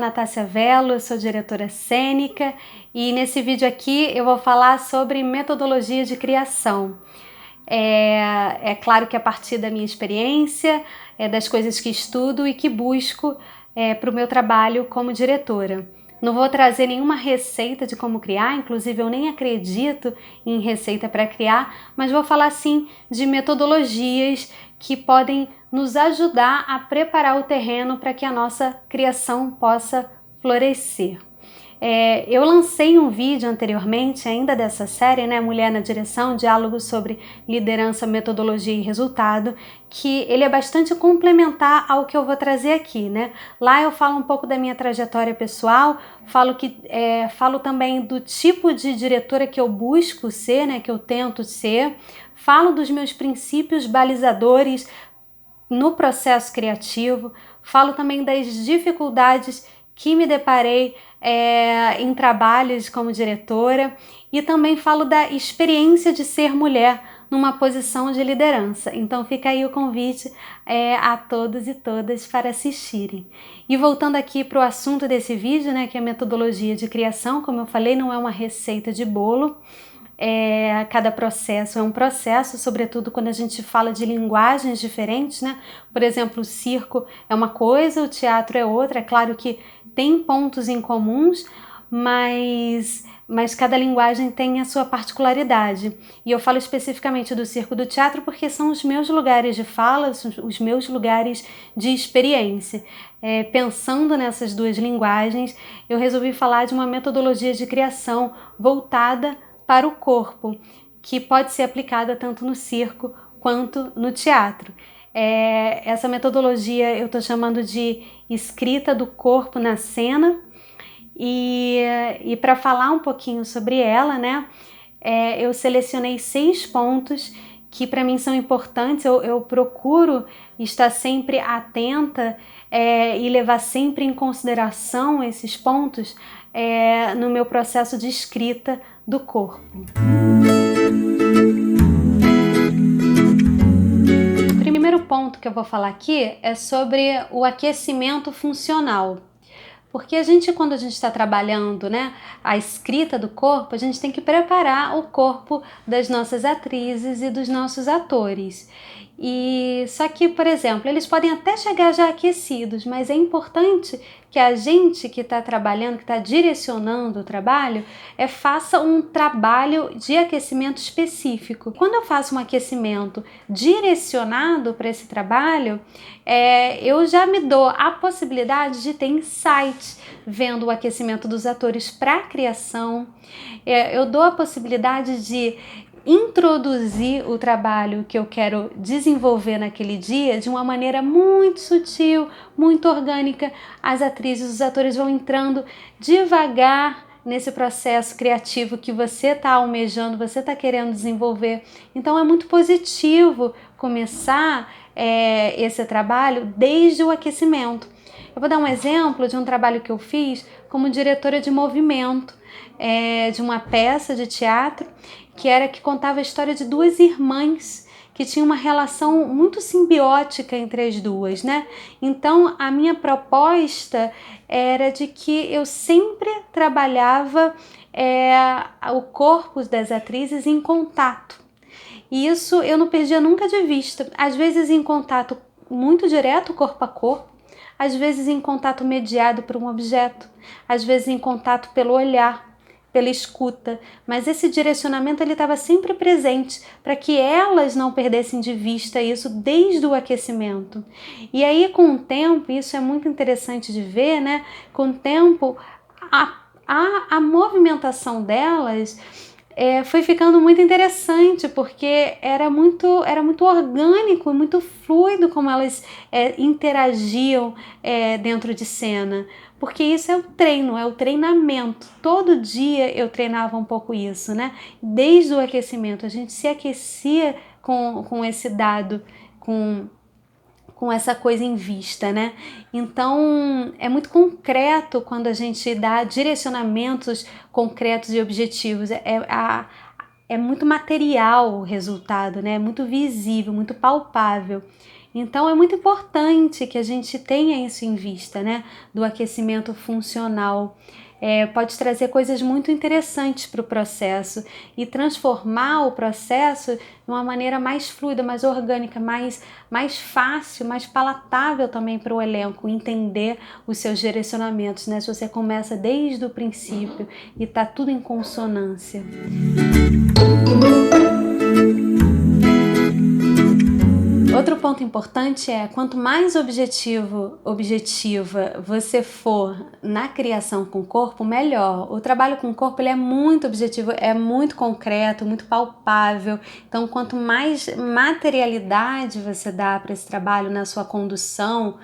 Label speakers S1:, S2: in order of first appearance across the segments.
S1: Natácia Vello, eu sou diretora cênica e nesse vídeo aqui eu vou falar sobre metodologia de criação. É claro que a partir da minha experiência, das coisas que estudo e que busco para o meu trabalho como diretora. Não vou trazer nenhuma receita de como criar, inclusive eu nem acredito em receita para criar, mas vou falar sim de metodologias que podem nos ajudar a preparar o terreno para que a nossa criação possa florescer. Eu lancei um vídeo anteriormente, ainda dessa série, né, Mulher na Direção, diálogos sobre liderança, metodologia e resultado, que ele é bastante complementar ao que eu vou trazer aqui, né? Lá eu falo um pouco da minha trajetória pessoal, falo também do tipo de diretora que eu busco ser, né, que eu tento ser, falo dos meus princípios balizadores no processo criativo, falo também das dificuldades que me deparei em trabalhos como diretora e também falo da experiência de ser mulher numa posição de liderança. Então fica aí o convite a todos e todas para assistirem. E voltando aqui para o assunto desse vídeo, né, que é a metodologia de criação, como eu falei, não é uma receita de bolo. Cada processo é um processo, sobretudo quando a gente fala de linguagens diferentes, né? Por exemplo, o circo é uma coisa, o teatro é outra. É claro que tem pontos em comuns, mas cada linguagem tem a sua particularidade. E eu falo especificamente do circo e do teatro porque são os meus lugares de fala, os meus lugares de experiência. Pensando nessas duas linguagens, eu resolvi falar de uma metodologia de criação voltada para o corpo, que pode ser aplicada tanto no circo quanto no teatro. Essa metodologia eu estou chamando de escrita do corpo na cena, e para falar um pouquinho sobre ela, né, eu selecionei 6 pontos que para mim são importantes. Eu procuro estar sempre atenta e levar sempre em consideração esses pontos no meu processo de escrita do corpo. O primeiro ponto que eu vou falar aqui é sobre o aquecimento funcional. Porque quando a gente está trabalhando, né, a escrita do corpo, a gente tem que preparar o corpo das nossas atrizes e dos nossos atores. Só que, por exemplo, eles podem até chegar já aquecidos, mas é importante que a gente que está trabalhando, que está direcionando o trabalho, faça um trabalho de aquecimento específico. Quando eu faço um aquecimento direcionado para esse trabalho, eu já me dou a possibilidade de ter insights vendo o aquecimento dos atores para a criação. Eu dou a possibilidade de introduzir o trabalho que eu quero desenvolver naquele dia de uma maneira muito sutil, muito orgânica. As atrizes, os atores vão entrando devagar nesse processo criativo que você está almejando, você está querendo desenvolver. Então é muito positivo começar esse trabalho desde o aquecimento. Eu vou dar um exemplo de um trabalho que eu fiz como diretora de movimento de uma peça de teatro que contava a história de 2 irmãs que tinham uma relação muito simbiótica entre as duas, né? Então a minha proposta era de que eu sempre trabalhava o corpo das atrizes em contato. E isso eu não perdia nunca de vista. Às vezes em contato muito direto, corpo a corpo, às vezes em contato mediado por um objeto, às vezes em contato pelo olhar, pela escuta, mas esse direcionamento ele estava sempre presente para que elas não perdessem de vista isso desde o aquecimento. E aí com o tempo, isso é muito interessante de ver, né? Com o tempo a movimentação delas foi ficando muito interessante, porque era muito orgânico, muito fluido como elas interagiam dentro de cena. Porque isso é o treino, é o treinamento. Todo dia eu treinava um pouco isso, né? Desde o aquecimento, a gente se aquecia com esse dado, com essa coisa em vista, né? Então, é muito concreto quando a gente dá direcionamentos concretos e objetivos. É muito material o resultado, né? É muito visível, muito palpável. Então é muito importante que a gente tenha isso em vista, né? Do aquecimento funcional. Pode trazer coisas muito interessantes para o processo e transformar o processo de uma maneira mais fluida, mais orgânica, mais fácil, mais palatável também para o elenco entender os seus direcionamentos, né? Se você começa desde o princípio e está tudo em consonância. Outro ponto importante é, quanto mais objetiva você for na criação com o corpo, melhor. O trabalho com o corpo ele é muito objetivo, é muito concreto, muito palpável. Então, quanto mais materialidade você dá para esse trabalho na sua condução,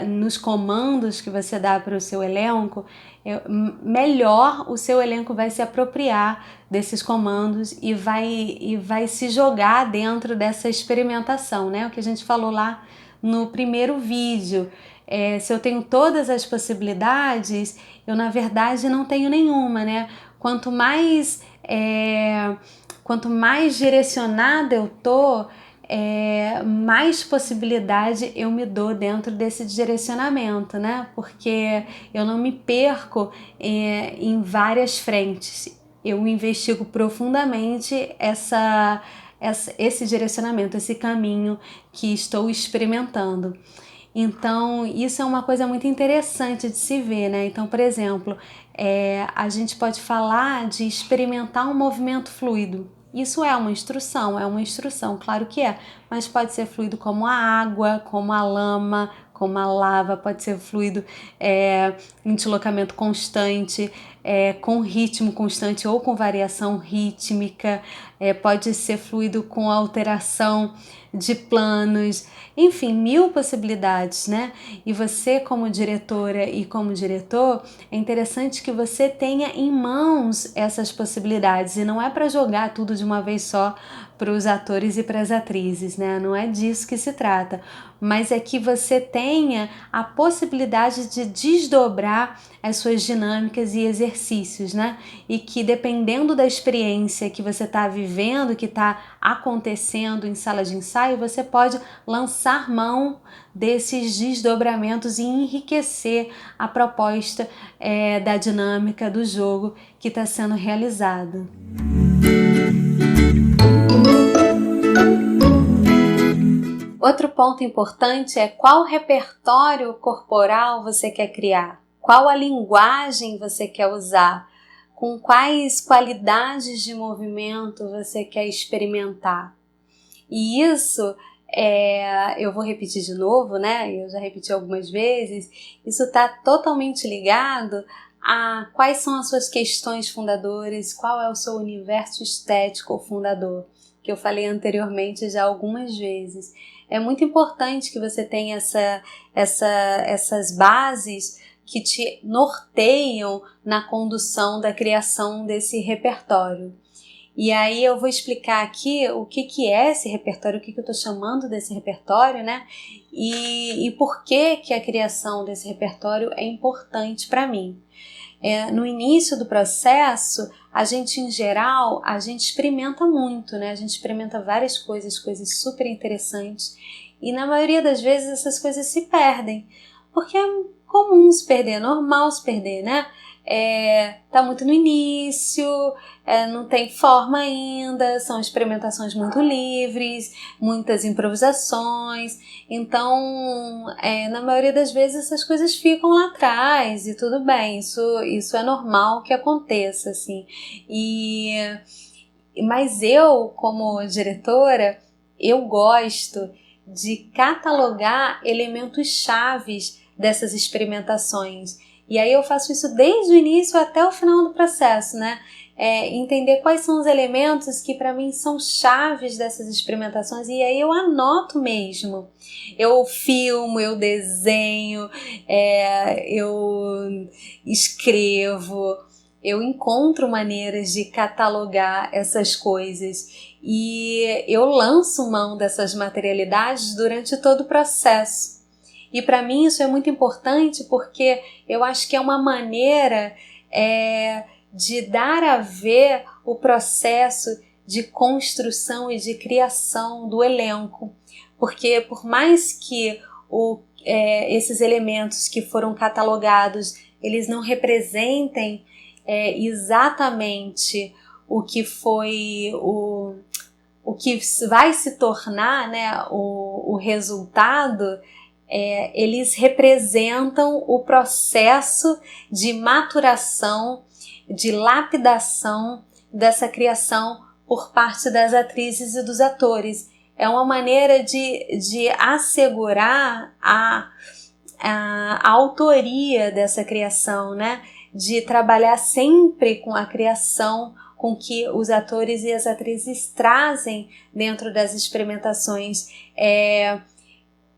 S1: nos comandos que você dá para o seu elenco, melhor o seu elenco vai se apropriar desses comandos e vai se jogar dentro dessa experimentação, né? O que a gente falou lá no primeiro vídeo. Se eu tenho todas as possibilidades, eu na verdade não tenho nenhuma, né? Quanto mais direcionada eu tô, mais possibilidade eu me dou dentro desse direcionamento, né? Porque eu não me perco em várias frentes. Eu investigo profundamente esse direcionamento, esse caminho que estou experimentando. Então, isso é uma coisa muito interessante de se ver, né? Então, por exemplo, a gente pode falar de experimentar um movimento fluido. Isso é uma instrução, claro que é, mas pode ser fluido como a água, como a lama, como a lava, pode ser fluido em deslocamento constante, com ritmo constante ou com variação rítmica, pode ser fluido com alteração de planos, enfim, 1000 possibilidades, né? E você, como diretora e como diretor, é interessante que você tenha em mãos essas possibilidades, e não é para jogar tudo de uma vez só para os atores e para as atrizes, né? Não é disso que se trata, mas é que você tenha a possibilidade de desdobrar as suas dinâmicas e exercícios, né? E que dependendo da experiência que você está vivendo, que está acontecendo em sala de ensaio, você pode lançar mão desses desdobramentos e enriquecer a proposta da dinâmica do jogo que está sendo realizado. Outro ponto importante é qual repertório corporal você quer criar, qual a linguagem você quer usar, com quais qualidades de movimento você quer experimentar. E isso, eu vou repetir de novo, né? Eu já repeti algumas vezes, isso está totalmente ligado a quais são as suas questões fundadoras, qual é o seu universo estético fundador, que eu falei anteriormente já algumas vezes. É muito importante que você tenha essas bases que te norteiam na condução da criação desse repertório. E aí eu vou explicar aqui o que é esse repertório, o que eu estou chamando desse repertório, né? E por que a criação desse repertório é importante para mim. No início do processo, a gente, em geral, a gente experimenta muito, né? A gente experimenta várias coisas super interessantes, e na maioria das vezes essas coisas se perdem, porque é comum se perder, é normal se perder, né? Tá muito no início, não tem forma ainda, são experimentações muito livres, muitas improvisações, então na maioria das vezes essas coisas ficam lá atrás e tudo bem, isso é normal que aconteça, assim. Mas eu, como diretora, eu gosto de catalogar elementos chaves dessas experimentações. E aí eu faço isso desde o início até o final do processo, né? Entender quais são os elementos que para mim são chaves dessas experimentações, e aí eu anoto mesmo. Eu filmo, eu desenho, eu escrevo, eu encontro maneiras de catalogar essas coisas e eu lanço mão dessas materialidades durante todo o processo. E para mim isso é muito importante porque eu acho que é uma maneira de dar a ver o processo de construção e de criação do elenco. porque por mais que esses elementos que foram catalogados, eles não representem exatamente o que foi o que vai se tornar, né, o resultado, eles representam o processo de maturação, de lapidação dessa criação por parte das atrizes e dos atores. É uma maneira de assegurar a autoria dessa criação, né? De trabalhar sempre com a criação com que os atores e as atrizes trazem dentro das experimentações.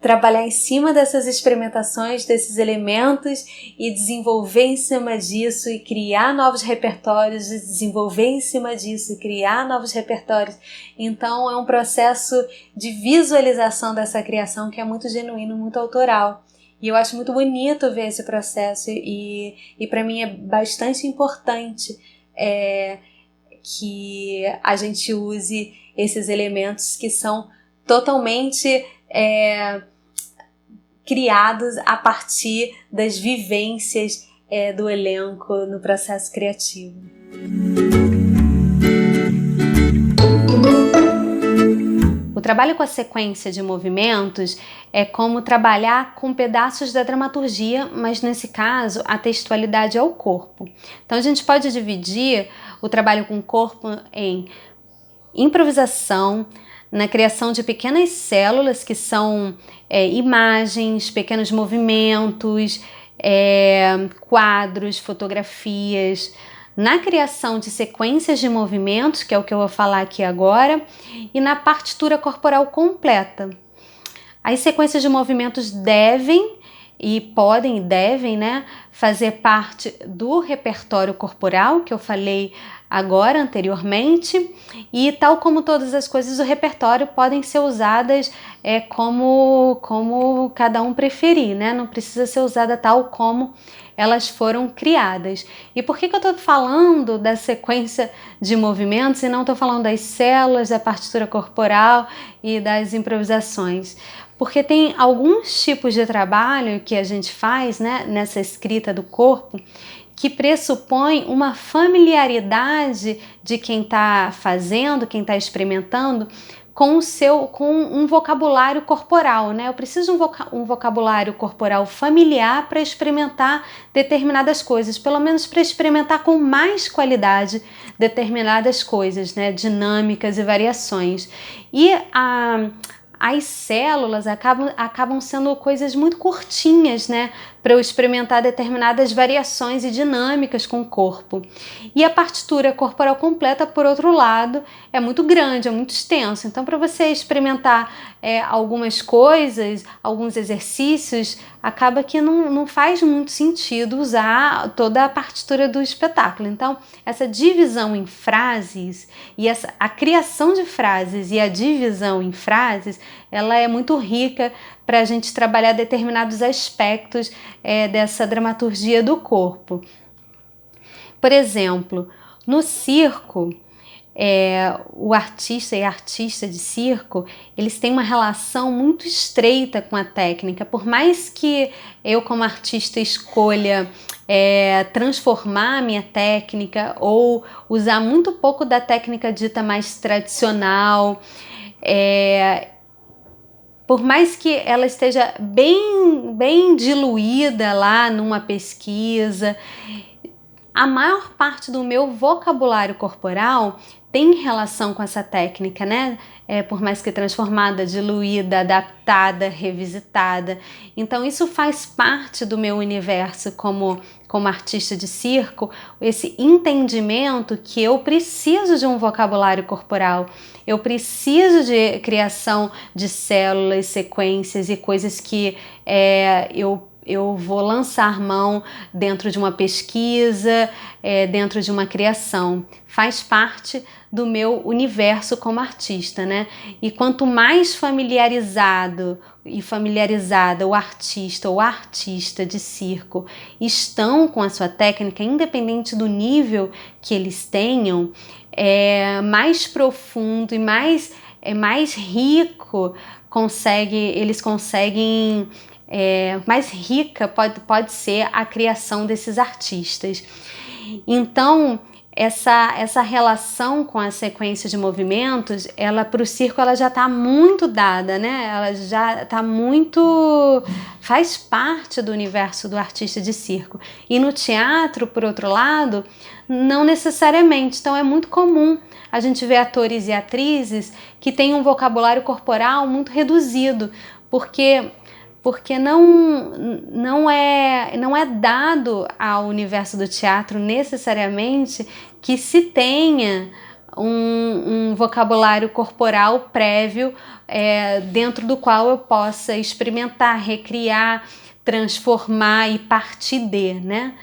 S1: Trabalhar em cima dessas experimentações, desses elementos, e desenvolver em cima disso e criar novos repertórios, e desenvolver em cima disso e criar novos repertórios. Então é um processo de visualização dessa criação que é muito genuíno, muito autoral. E eu acho muito bonito ver esse processo, e para mim é bastante importante que a gente use esses elementos que são totalmente criados a partir das vivências do elenco no processo criativo. O trabalho com a sequência de movimentos é como trabalhar com pedaços da dramaturgia, mas nesse caso a textualidade é o corpo. Então a gente pode dividir o trabalho com o corpo em improvisação, na criação de pequenas células que são imagens, pequenos movimentos, quadros, fotografias, na criação de sequências de movimentos, que é o que eu vou falar aqui agora, e na partitura corporal completa. As sequências de movimentos devem, né, fazer parte do repertório corporal, que eu falei agora anteriormente, e tal como todas as coisas do repertório podem ser usadas como cada um preferir, né? Não precisa ser usada tal como elas foram criadas. E por que eu estou falando da sequência de movimentos e não estou falando das células, da partitura corporal e das improvisações? Porque tem alguns tipos de trabalho que a gente faz, né, nessa escrita do corpo, que pressupõe uma familiaridade de quem está fazendo, quem está experimentando, com um vocabulário corporal, né? Eu preciso de um vocabulário corporal familiar para experimentar determinadas coisas, pelo menos para experimentar com mais qualidade determinadas coisas, né? Dinâmicas e variações. E as células acabam sendo coisas muito curtinhas, né, para eu experimentar determinadas variações e dinâmicas com o corpo. E a partitura corporal completa, por outro lado, é muito grande, é muito extenso. Então, para você experimentar algumas coisas, alguns exercícios, acaba que não faz muito sentido usar toda a partitura do espetáculo. Então, essa divisão em frases e a criação de frases e a divisão em frases, ela é muito rica para a gente trabalhar determinados aspectos dessa dramaturgia do corpo. Por exemplo, no circo, o artista e a artista de circo, eles têm uma relação muito estreita com a técnica. Por mais que eu, como artista, escolha transformar a minha técnica ou usar muito pouco da técnica dita mais tradicional, por mais que ela esteja bem diluída lá numa pesquisa, a maior parte do meu vocabulário corporal tem relação com essa técnica, né? Por mais que transformada, diluída, adaptada, revisitada. Então isso faz parte do meu universo como artista de circo, esse entendimento que eu preciso de um vocabulário corporal, eu preciso de criação de células, sequências e coisas que eu vou lançar mão dentro de uma pesquisa, dentro de uma criação. Faz parte do meu universo como artista, né? E quanto mais familiarizado e familiarizada o artista ou a artista de circo estão com a sua técnica, independente do nível que eles tenham, mais profundo e mais mais rico eles conseguem, mais rica pode ser a criação desses artistas. Então, essa relação com a sequência de movimentos, para o circo ela já está muito dada, né? Ela já está faz parte do universo do artista de circo. E no teatro, por outro lado, não necessariamente. Então é muito comum a gente ver atores e atrizes que têm um vocabulário corporal muito reduzido, porque não é dado ao universo do teatro necessariamente que se tenha um vocabulário corporal prévio dentro do qual eu possa experimentar, recriar, transformar e partir de, né?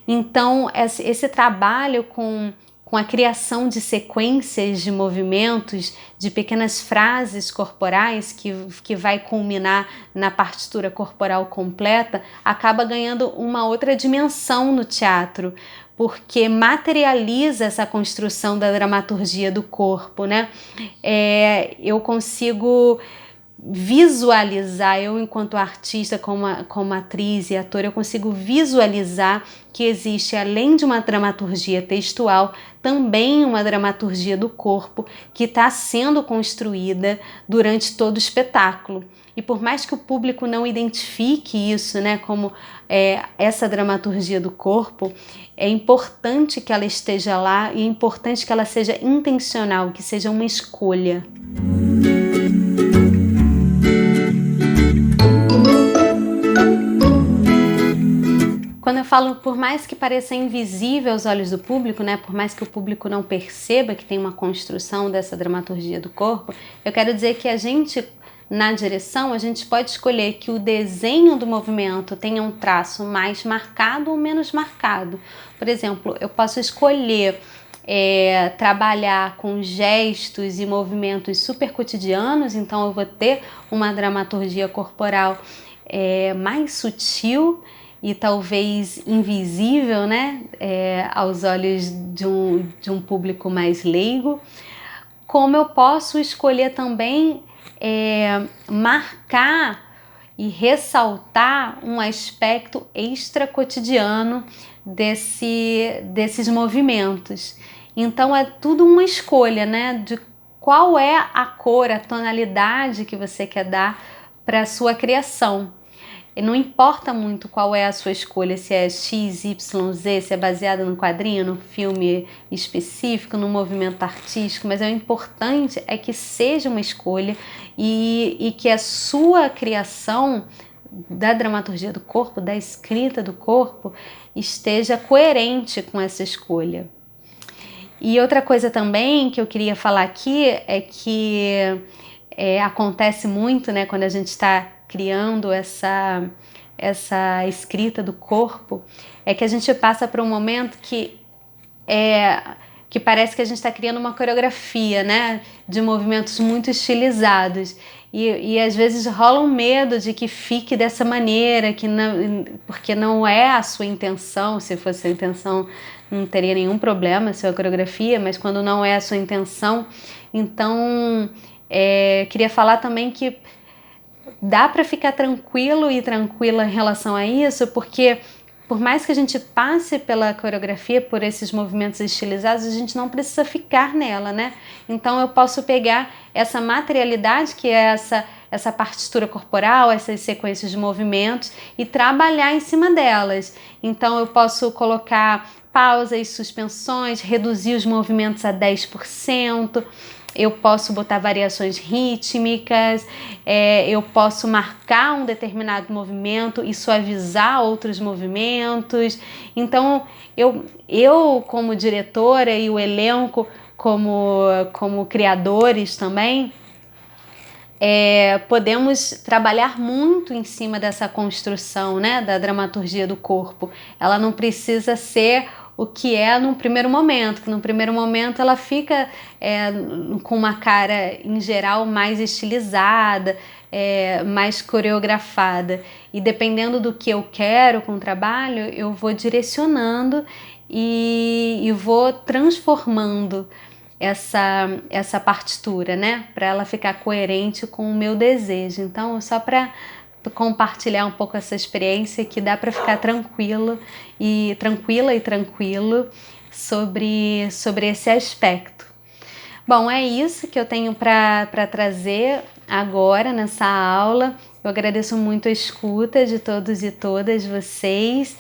S1: Então, esse trabalho com a criação de sequências de movimentos, de pequenas frases corporais que vai culminar na partitura corporal completa, acaba ganhando uma outra dimensão no teatro, porque materializa essa construção da dramaturgia do corpo, né? Eu consigo visualizar, eu enquanto artista, como atriz e ator, eu consigo visualizar que existe, além de uma dramaturgia textual, também uma dramaturgia do corpo que está sendo construída durante todo o espetáculo. E por mais que o público não identifique isso, né, como essa dramaturgia do corpo, é importante que ela esteja lá e é importante que ela seja intencional, que seja uma escolha. Quando eu falo, por mais que pareça invisível aos olhos do público, né, por mais que o público não perceba que tem uma construção dessa dramaturgia do corpo, eu quero dizer que a gente, na direção, a gente pode escolher que o desenho do movimento tenha um traço mais marcado ou menos marcado. Por exemplo, eu posso escolher trabalhar com gestos e movimentos super cotidianos, então eu vou ter uma dramaturgia corporal mais sutil e talvez invisível, né, aos olhos de um público mais leigo. Como eu posso escolher também marcar e ressaltar um aspecto extra cotidiano desses movimentos. Então é tudo uma escolha, né, de qual é a cor, a tonalidade que você quer dar para a sua criação. E não importa muito qual é a sua escolha, se é X, Y, Z, se é baseada no quadrinho, no filme específico, no movimento artístico, mas o importante é que seja uma escolha e que a sua criação da dramaturgia do corpo, da escrita do corpo, esteja coerente com essa escolha. E outra coisa também que eu queria falar aqui é que acontece muito, né, quando a gente está criando essa escrita do corpo, é que a gente passa por um momento que parece que a gente está criando uma coreografia, né, de movimentos muito estilizados. E às vezes rola um medo de que fique dessa maneira, porque não é a sua intenção. Se fosse a intenção, não teria nenhum problema se é a coreografia, mas quando não é a sua intenção, então queria falar também que dá para ficar tranquilo e tranquila em relação a isso, porque por mais que a gente passe pela coreografia, por esses movimentos estilizados, a gente não precisa ficar nela, né? Então eu posso pegar essa materialidade, que é essa partitura corporal, essas sequências de movimentos, e trabalhar em cima delas. Então eu posso colocar pausas, suspensões, reduzir os movimentos a 10%, eu posso botar variações rítmicas, eu posso marcar um determinado movimento e suavizar outros movimentos. Então, eu como diretora e o elenco como criadores também, podemos trabalhar muito em cima dessa construção, né, da dramaturgia do corpo. Ela não precisa ser o que é num primeiro momento, que no primeiro momento ela fica com uma cara, em geral, mais estilizada, mais coreografada. E dependendo do que eu quero com o trabalho, eu vou direcionando e vou transformando essa partitura, né? Para ela ficar coerente com o meu desejo. Então, só para compartilhar um pouco essa experiência que dá para ficar tranquila e tranquilo sobre esse aspecto. Bom, é isso que eu tenho para trazer agora nessa aula. Eu agradeço muito a escuta de todos e todas vocês.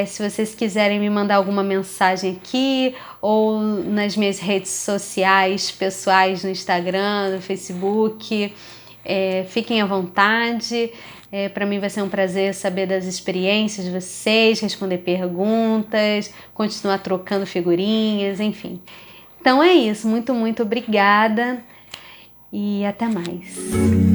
S1: Se vocês quiserem me mandar alguma mensagem aqui ou nas minhas redes sociais pessoais, no Instagram, no Facebook, fiquem à vontade. Para mim vai ser um prazer saber das experiências de vocês, responder perguntas, continuar trocando figurinhas, enfim. Então é isso, muito obrigada e até mais.